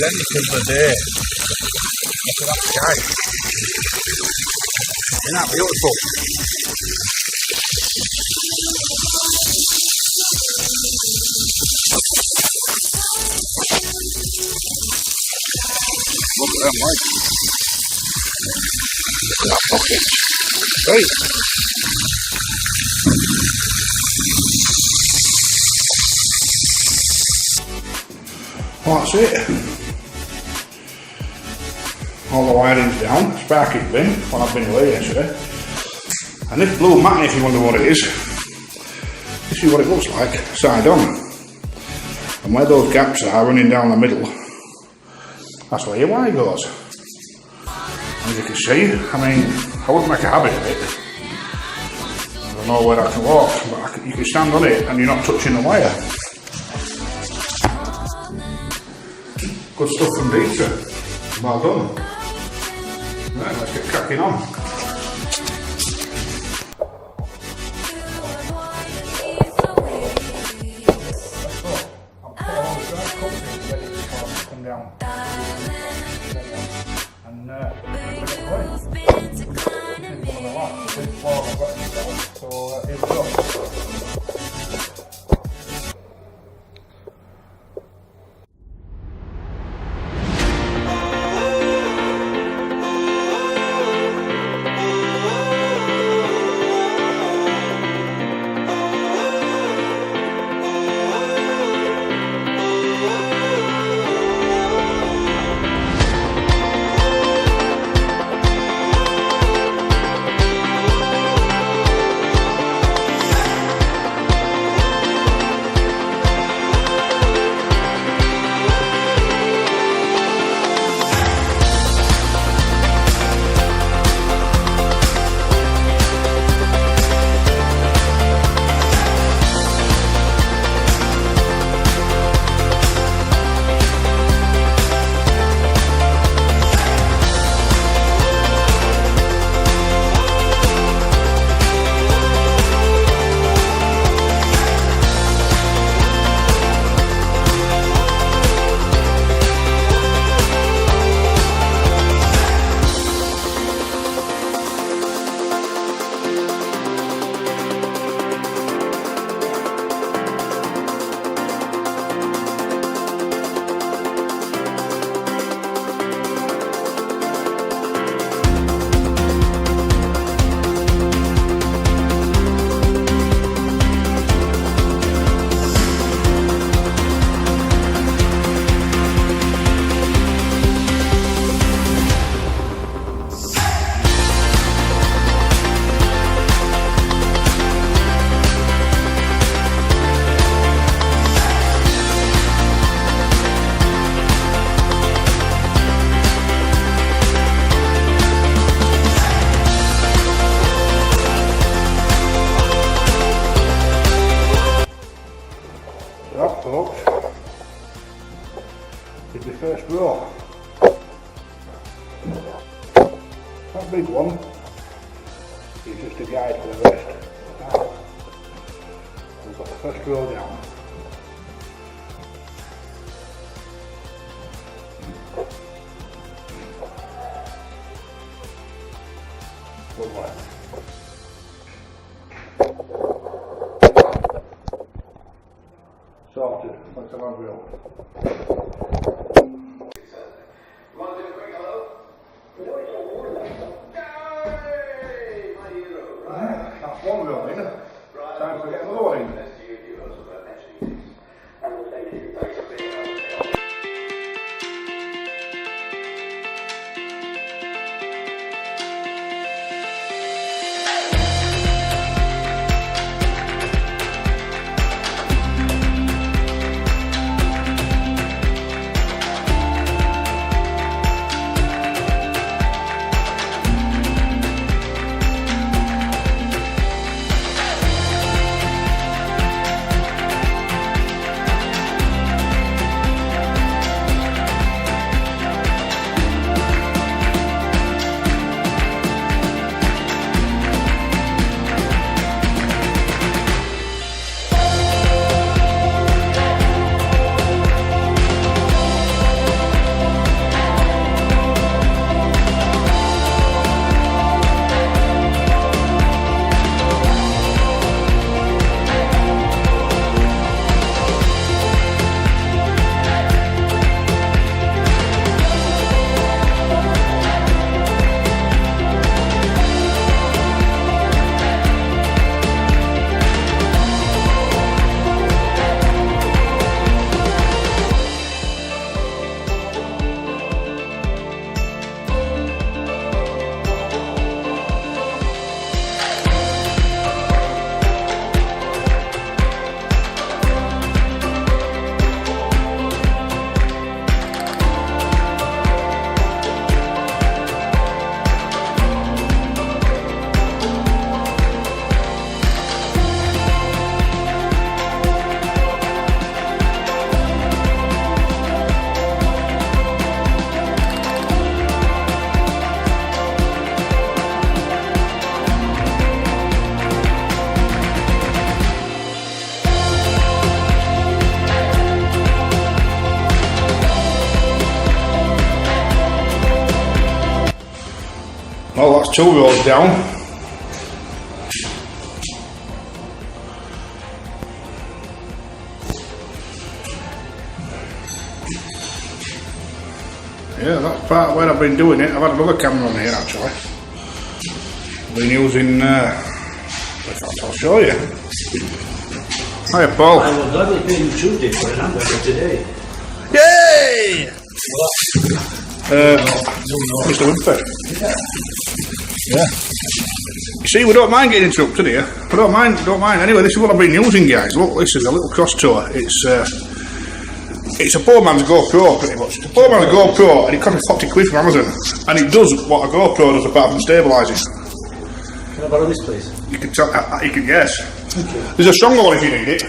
Zenith of the day. Look at that sky. Isn't that beautiful? Look at them lights. Look at that bucket. Great. Well, that's it. All the wiring's down, sparky's bin, when I've been away yesterday. And this blue matting, if you wonder what it is, this is what it looks like, side on. And where those gaps are running down the middle, that's where your wire goes. As you can see, I mean, I wouldn't make a habit of it. I don't know where I can walk, but you can stand on it and you're not touching the wire. Good stuff from Dieter. Well done. Right, let's get cracking on. Is the first row. That big one is just a guide for the rest. We've got the first row down. Good one. Sorted. Let's have a drill. That's one reel in. Time to get another one in. 2 rows down. Yeah, that's part of where I've been doing it. I've had another camera on here actually. I've been using, in fact I'll show you. Hiya Paul. I will gladly pay you Tuesday for an hamburger today. Yay! Mr. Winford. Yeah. You see, we don't mind getting interrupted here. We don't mind. Anyway, this is what I've been using, guys. Look, this is a little cross tour. It's a poor man's GoPro, pretty much. It's a poor man's GoPro, and it cost me 40 quid from Amazon. And it does what a GoPro does, apart from stabilises. Can I borrow this, please? You can tell. You can guess. Thank you. There's a stronger one if you need it.